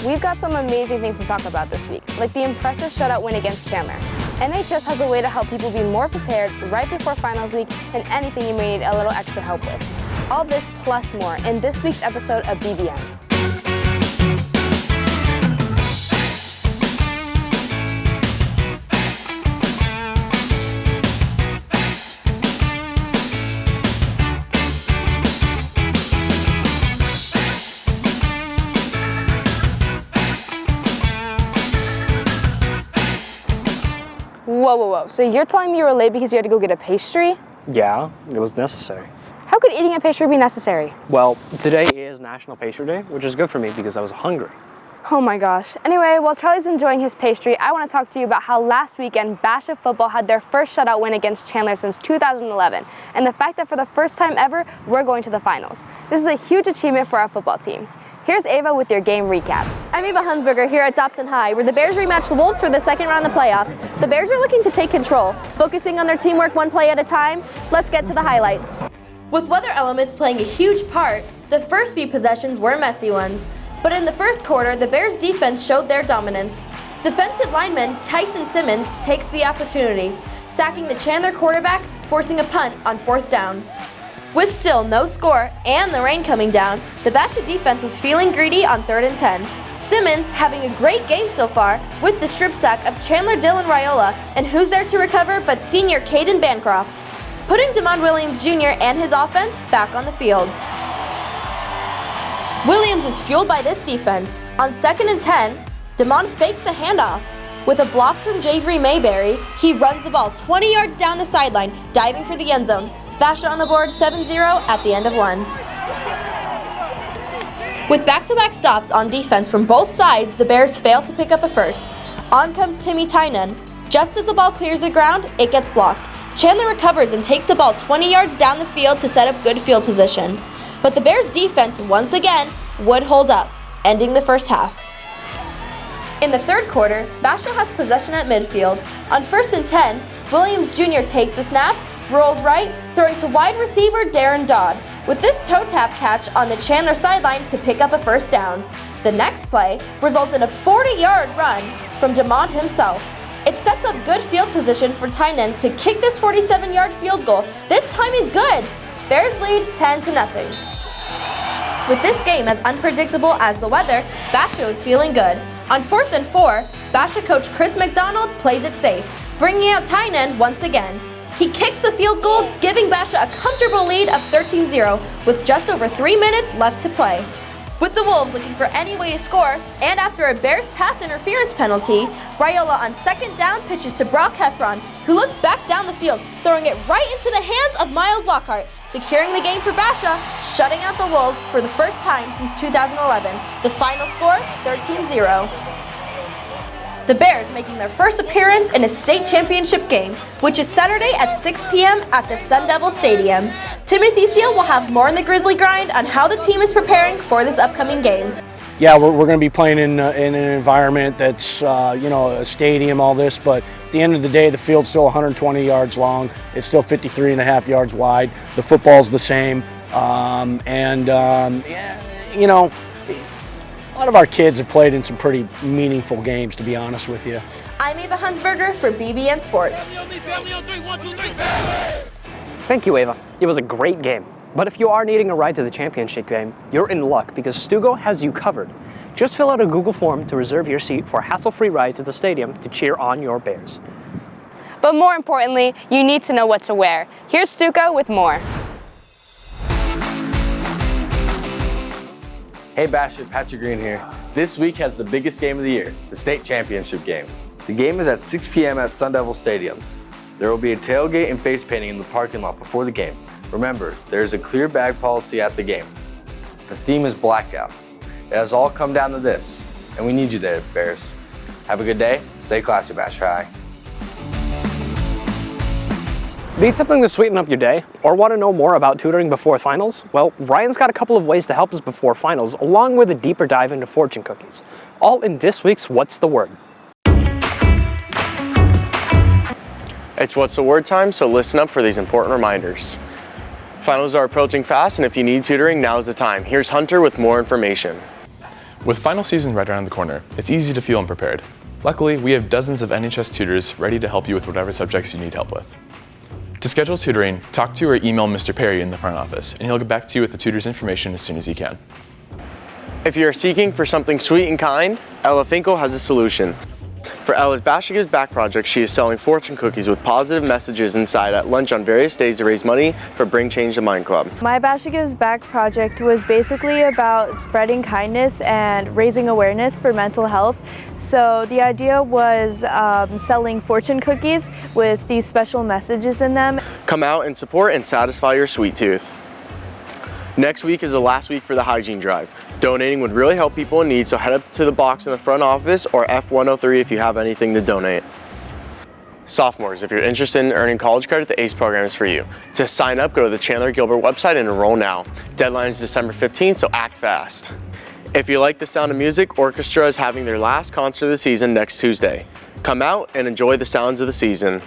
we've got some amazing things to talk about this week, like the impressive shutout win against Chandler. NHS has a way to help people be more prepared right before finals week and anything you may need a little extra help with. All this plus more in this week's episode of BBN. Whoa. So you're telling me you were late because you had to go get a pastry? Yeah, it was necessary. How could eating a pastry be necessary? Well, today is National Pastry Day, which is good for me because I was hungry. Oh my gosh. Anyway, while Charlie's enjoying his pastry, I want to talk to you about how last weekend Basha football had their first shutout win against Chandler since 2011, and the fact that for the first time ever, we're going to the finals. This is a huge achievement for our football team. Here's Ava with your game recap. I'm Ava Hunsberger here at Dobson High, where the Bears rematch the Wolves for the second round of the playoffs. The Bears are looking to take control, focusing on their teamwork one play at a time. Let's get to the highlights. With weather elements playing a huge part, the first few possessions were messy ones. But in the first quarter, the Bears defense showed their dominance. Defensive lineman Tyson Simmons takes the opportunity, sacking the Chandler quarterback, forcing a punt on 4th down. With still no score and the rain coming down, the Basha defense was feeling greedy on 3rd and 10. Simmons having a great game so far with the strip sack of Chandler Dylan Raiola, and who's there to recover but senior Caden Bancroft, putting Demond Williams Jr. and his offense back on the field. Williams is fueled by this defense. On 2nd and 10, Demond fakes the handoff. With a block from Javery Mayberry, he runs the ball 20 yards down the sideline, diving for the end zone. Basha on the board 7-0 at the end of one. With back-to-back stops on defense from both sides, the Bears fail to pick up a first. On comes Timmy Tynan. Just as the ball clears the ground, it gets blocked. Chandler recovers and takes the ball 20 yards down the field to set up good field position. But the Bears defense once again would hold up, ending the first half. In the third quarter, Basha has possession at midfield. On 1st and 10, Williams Jr. takes the snap, rolls right, throwing to wide receiver Darren Dodd, with this toe tap catch on the Chandler sideline to pick up a first down. The next play results in a 40-yard run from Demond himself. It sets up good field position for Tynan to kick this 47-yard field goal. This time he's good. Bears lead 10-0. With this game as unpredictable as the weather, Basha is feeling good. On 4th and 4, Basha coach Chris McDonald plays it safe, bringing out Tynan once again. He kicks the field goal, giving Basha a comfortable lead of 13-0 with just over 3 minutes left to play. With the Wolves looking for any way to score, and after a Bears pass interference penalty, Raiola on 2nd down pitches to Brock Heffron, who looks back down the field, throwing it right into the hands of Miles Lockhart, securing the game for Basha, shutting out the Wolves for the first time since 2011. The final score, 13-0. The Bears making their first appearance in a state championship game, which is Saturday at 6 p.m. at the Sun Devil Stadium. Timothy Seal will have more in the Grizzly Grind on how the team is preparing for this upcoming game. Yeah, we're going to be playing in an environment that's, a stadium, all this, but at the end of the day, the field's still 120 yards long. It's still 53.5 yards wide. The football's the same, a lot of our kids have played in some pretty meaningful games, to be honest with you. I'm Ava Hunsberger for BBN Sports. Thank you, Ava. It was a great game. But if you are needing a ride to the championship game, you're in luck because Stugo has you covered. Just fill out a Google form to reserve your seat for a hassle-free ride to the stadium to cheer on your Bears. But more importantly, you need to know what to wear. Here's Stuco with more. Hey Basha, Patrick Green here. This week has the biggest game of the year, the state championship game. The game is at 6 p.m. at Sun Devil Stadium. There will be a tailgate and face painting in the parking lot before the game. Remember, there is a clear bag policy at the game. The theme is blackout. It has all come down to this, and we need you there, Bears. Have a good day. Stay classy, Basha High. Need something to sweeten up your day? Or want to know more about tutoring before finals? Well, Ryan's got a couple of ways to help us before finals, along with a deeper dive into fortune cookies. All in this week's What's the Word? It's What's the Word time, so listen up for these important reminders. Finals are approaching fast, and if you need tutoring, now's the time. Here's Hunter with more information. With final season right around the corner, it's easy to feel unprepared. Luckily, we have dozens of NHS tutors ready to help you with whatever subjects you need help with. To schedule tutoring, talk to or email Mr. Perry in the front office, and he'll get back to you with the tutor's information as soon as he can. If you're seeking for something sweet and kind, Ella Finkel has a solution. For Ella's Basha Gives Back project, she is selling fortune cookies with positive messages inside at lunch on various days to raise money for Bring Change to Mind Club. My Basha Gives Back project was basically about spreading kindness and raising awareness for mental health. So the idea was selling fortune cookies with these special messages in them. Come out and support and satisfy your sweet tooth. Next week is the last week for the hygiene drive. Donating would really help people in need, so head up to the box in the front office or F103 if you have anything to donate. Sophomores, if you're interested in earning college credit, the ACE program is for you. To sign up, go to the Chandler Gilbert website and enroll now. Deadline is December 15th, so act fast. If you like the sound of music, Orchestra is having their last concert of the season next Tuesday. Come out and enjoy the sounds of the season.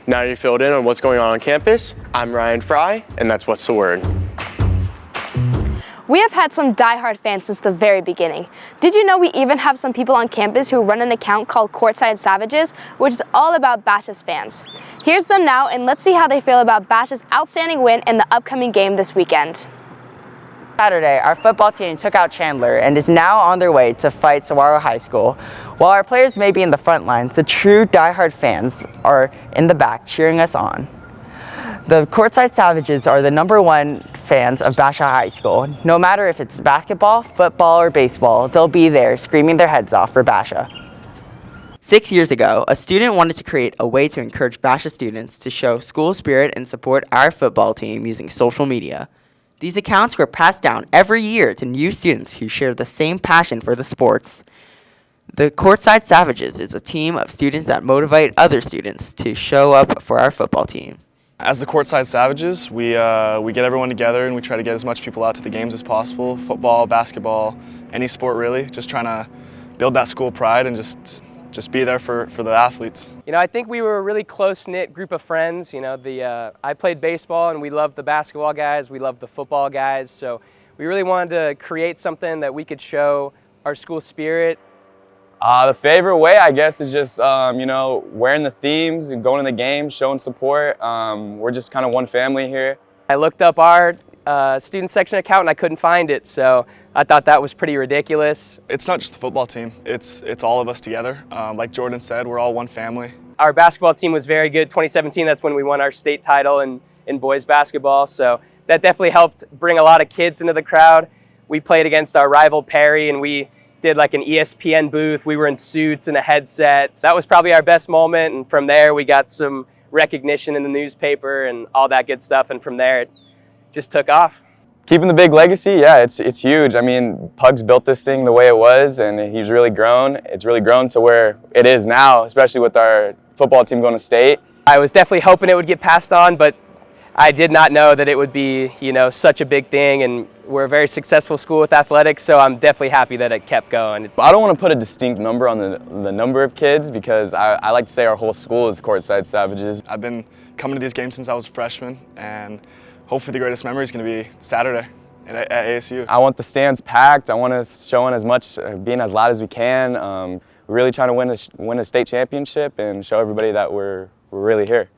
Now you're filled in on what's going on campus. I'm Ryan Fry, and that's What's the Word. We have had some diehard fans since the very beginning. Did you know we even have some people on campus who run an account called Courtside Savages, which is all about Basha's fans? Here's them now, and let's see how they feel about Basha's outstanding win in the upcoming game this weekend. Saturday, our football team took out Chandler and is now on their way to fight Saguaro High School. While our players may be in the front lines, the true diehard fans are in the back cheering us on. The Courtside Savages are the #1 fans of Basha High School. No matter if it's basketball, football, or baseball, they'll be there screaming their heads off for Basha. 6 years ago, a student wanted to create a way to encourage Basha students to show school spirit and support our football team using social media. These accounts were passed down every year to new students who share the same passion for the sports. The Courtside Savages is a team of students that motivate other students to show up for our football teams. As the Courtside Savages, we get everyone together and we try to get as much people out to the games as possible. Football, basketball, any sport really. Just trying to build that school pride and just be there for the athletes. You know, I think we were a really close-knit group of friends. You know, I played baseball and we loved the basketball guys, we loved the football guys. So we really wanted to create something that we could show our school spirit. The favorite way, I guess, is just, you know, wearing the themes and going to the games, showing support. We're just kind of one family here. I looked up our student section account and I couldn't find it, so I thought that was pretty ridiculous. It's not just the football team, it's all of us together. Like Jordan said, we're all one family. Our basketball team was very good. 2017, that's when we won our state title in boys basketball, so that definitely helped bring a lot of kids into the crowd. We played against our rival Perry and we did like an ESPN booth. We were in suits and a headset. That was probably our best moment, and from there we got some recognition in the newspaper and all that good stuff, and from there it just took off. Keeping the big legacy, yeah, it's huge. I mean, Pug's built this thing the way it was, and he's really grown. It's really grown to where it is now, especially with our football team going to state. I was definitely hoping it would get passed on, but I did not know that it would be, you know, such a big thing, and we're a very successful school with athletics, so I'm definitely happy that it kept going. I don't want to put a distinct number on the number of kids because I like to say our whole school is Courtside Savages. I've been coming to these games since I was a freshman, and hopefully the greatest memory is going to be Saturday at ASU. I want the stands packed. I want us showing as much, being as loud as we can. We're really trying to win a state championship and show everybody that we're really here.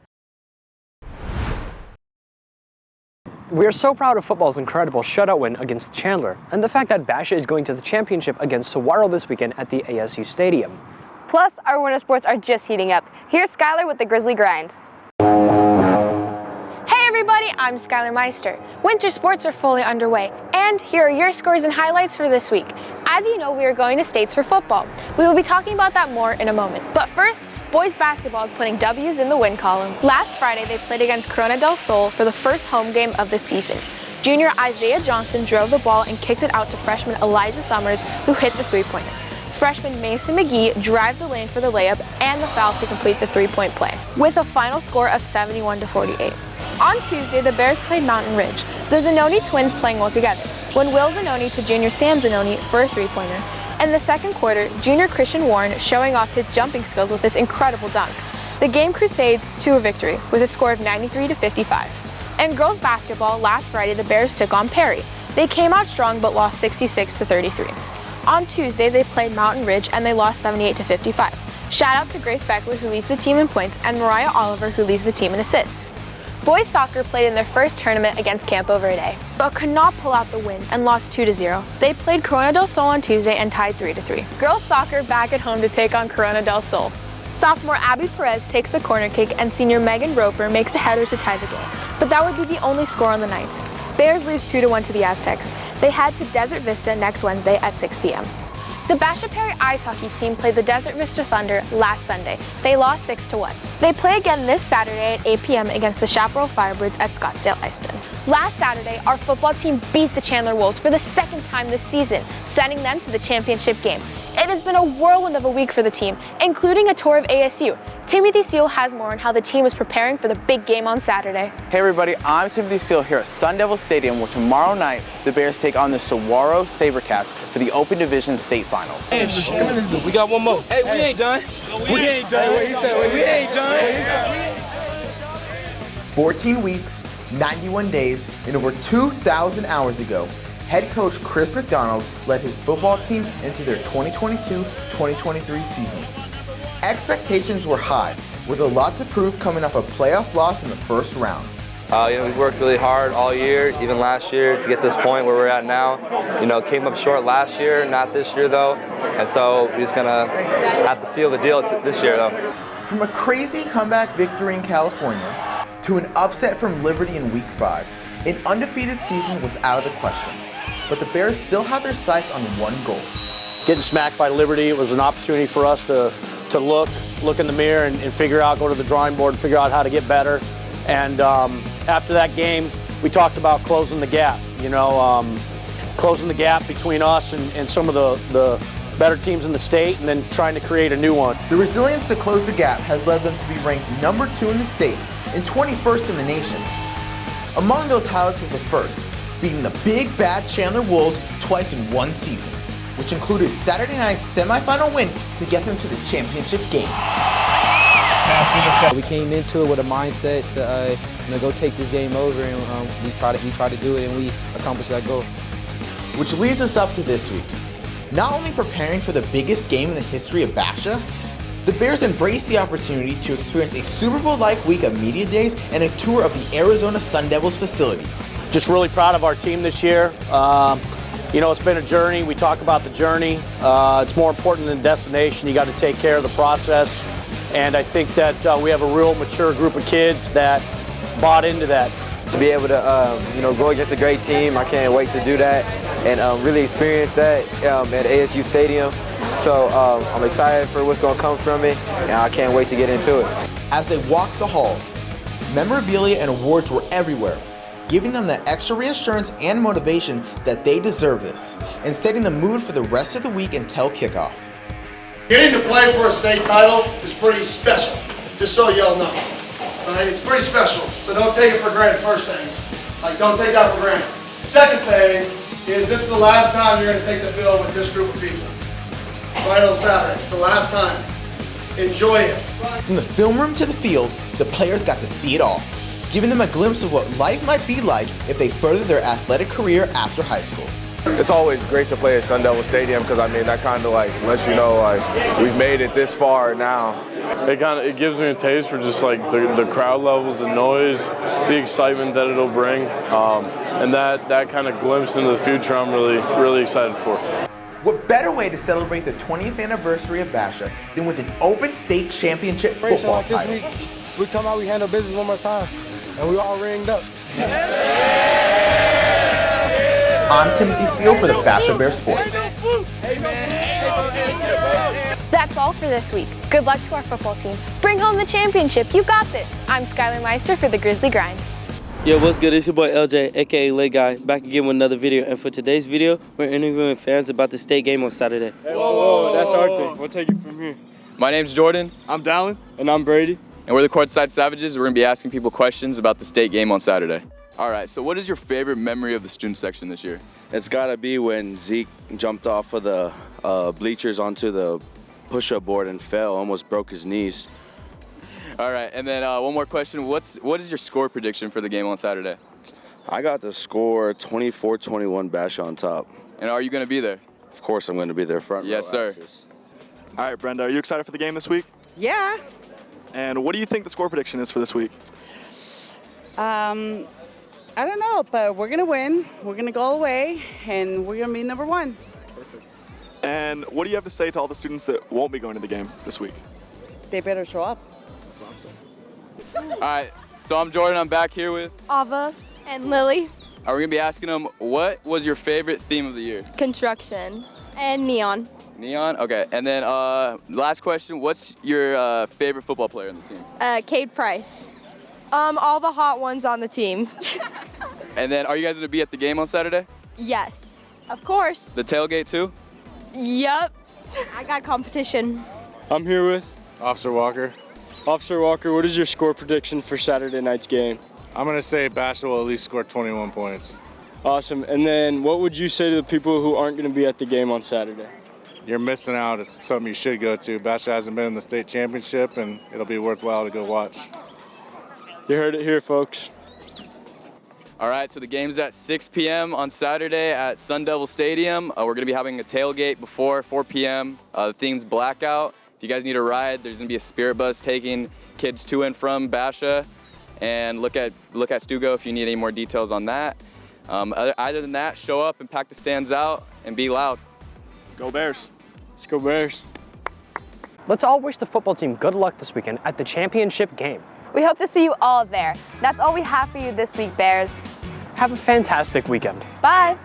We are so proud of football's incredible shutout win against Chandler, and the fact that Basha is going to the championship against Saguaro this weekend at the ASU Stadium. Plus, our winter sports are just heating up. Here's Skylar with the Grizzly Grind. Hey everybody, I'm Skylar Meister. Winter sports are fully underway, and here are your scores and highlights for this week. As you know, we are going to states for football. We will be talking about that more in a moment. But first, boys basketball is putting W's in the win column. Last Friday, they played against Corona del Sol for the first home game of the season. Junior Isaiah Johnson drove the ball and kicked it out to freshman Elijah Summers, who hit the three-pointer. Freshman Mason McGee drives the lane for the layup and the foul to complete the three-point play, with a final score of 71-48. On Tuesday, the Bears played Mountain Ridge, the Zanoni twins playing well together, when Will Zanoni to junior Sam Zanoni for a three-pointer. In the second quarter, junior Christian Warren showing off his jumping skills with this incredible dunk. The game cruisades to a victory with a score of 93-55. In girls basketball, last Friday the Bears took on Perry. They came out strong but lost 66-33. On Tuesday, they played Mountain Ridge and they lost 78-55. Shout out to Grace Beckler, who leads the team in points, and Mariah Oliver, who leads the team in assists. Boys soccer played in their first tournament against Campo Verde, but could not pull out the win and lost 2-0. They played Corona del Sol on Tuesday and tied 3-3. Girls soccer back at home to take on Corona del Sol. Sophomore Abby Perez takes the corner kick and senior Megan Roper makes a header to tie the game. But that would be the only score on the nights. Bears lose 2-1 to the Aztecs. They head to Desert Vista next Wednesday at 6 p.m. The Basha Bear ice hockey team played the Desert Vista Thunder last Sunday. They lost 6-1. They play again this Saturday at 8 p.m. against the Chaparral Firebirds at Scottsdale Iston. Last Saturday, our football team beat the Chandler Wolves for the second time this season, sending them to the championship game. It has been a whirlwind of a week for the team, including a tour of ASU. Timothy Seal has more on how the team is preparing for the big game on Saturday. Hey everybody, I'm Timothy Seal here at Sun Devil Stadium, where tomorrow night the Bears take on the Saguaro Sabercats for the Open Division State Finals. Hey, we got one more. Hey, we ain't done. We ain't done. What he said? We ain't done. 14 weeks, 91 days, and over 2,000 hours ago, head coach Chris McDonald led his football team into their 2022-2023 season. Expectations were high, with a lot to prove coming off a playoff loss in the first round. We worked really hard all year, even last year, to get to this point where we're at now. Came up short last year, not this year though, and so we're just gonna have to seal the deal this year though. From a crazy comeback victory in California to an upset from Liberty in Week 5, an undefeated season was out of the question. But the Bears still have their sights on one goal. Getting smacked by Liberty, it was an opportunity for us to look in the mirror and figure out, go to the drawing board and figure out how to get better. And after that game, we talked about closing the gap, closing the gap between us and some of the better teams in the state, and then trying to create a new one. The resilience to close the gap has led them to be ranked number 2 in the state and 21st in the nation. Among those highlights was the first, beating the big bad Chandler Wolves twice in one season, which included Saturday night's semifinal win to get them to the championship game. We came into it with a mindset to go take this game over, and we try to do it, and we accomplished that goal. Which leads us up to this week. Not only preparing for the biggest game in the history of Basha, the Bears embraced the opportunity to experience a Super Bowl-like week of media days and a tour of the Arizona Sun Devils facility. Just really proud of our team this year. It's been a journey. We talk about the journey. It's more important than the destination. You got to take care of the process. And I think that we have a real mature group of kids that bought into that. To be able to, go against a great team, I can't wait to do that and really experience that at ASU Stadium. So I'm excited for what's going to come from it, and I can't wait to get into it. As they walked the halls, memorabilia and awards were everywhere, giving them that extra reassurance and motivation that they deserve this, and setting the mood for the rest of the week until kickoff. Getting to play for a state title is pretty special, just so y'all know. Right? It's pretty special, so don't take it for granted, first things. Don't take that for granted. Second thing is this is the last time you're going to take the field with this group of people. Right on Saturday, it's the last time. Enjoy it. From the film room to the field, the players got to see it all, giving them a glimpse of what life might be like if they further their athletic career after high school. It's always great to play at Sun Devil Stadium because that kind of lets you know we've made it this far now. It gives me a taste for just the crowd levels, the noise, the excitement that it'll bring, and that kind of glimpse into the future I'm really excited for. What better way to celebrate the 20th anniversary of Basha than with an Open State Championship football title? This week, we come out, we handle business one more time, and we all ringed up. I'm Timothy Seal for the Basha Bear Sports. That's all for this week. Good luck to our football team. Bring home the championship. You got this. I'm Skylar Meister for the Grizzly Grind. Yo, what's good? It's your boy LJ, aka Late Guy, back again with another video. And for today's video, we're interviewing fans about the state game on Saturday. Hey, whoa, that's our thing. We'll take it from here. My name's Jordan. I'm Dallin. And I'm Brady. And we're the Courtside Savages. We're going to be asking people questions about the state game on Saturday. All right, so what is your favorite memory of the student section this year? It's got to be when Zeke jumped off of the bleachers onto the push-up board and fell, almost broke his knees. All right, and then one more question. What is your score prediction for the game on Saturday? I got the score 24-21 Basha on top. And are you going to be there? Of course, I'm going to be there front row. Yes, sir. access. All right, Brenda, are you excited for the game this week? Yeah. And what do you think the score prediction is for this week? I don't know, but we're going to win. We're going to go away, and we're going to be number one. And what do you have to say to all the students that won't be going to the game this week? They better show up. All right, so I'm Jordan. I'm back here with Ava and Lily. We're gonna be asking them, what was your favorite theme of the year? Construction and neon. Neon? Okay, and then last question, what's your favorite football player on the team? Cade Price. All the hot ones on the team. And then are you guys gonna be at the game on Saturday? Yes, of course. The tailgate too? Yep. I got competition. I'm here with Officer Walker. Officer Walker, what is your score prediction for Saturday night's game? I'm going to say Basha will at least score 21 points. Awesome. And then what would you say to the people who aren't going to be at the game on Saturday? You're missing out. It's something you should go to. Basha hasn't been in the state championship, and it'll be worthwhile to go watch. You heard it here, folks. All right, so the game's at 6 p.m. on Saturday at Sun Devil Stadium. We're going to be having a tailgate before 4 p.m. The theme's blackout. If you guys need a ride, there's going to be a spirit bus taking kids to and from Basha. And look at Stugo if you need any more details on that. Other than that, show up and pack the stands out and be loud. Go Bears. Let's go Bears. Let's all wish the football team good luck this weekend at the championship game. We hope to see you all there. That's all we have for you this week, Bears. Have a fantastic weekend. Bye.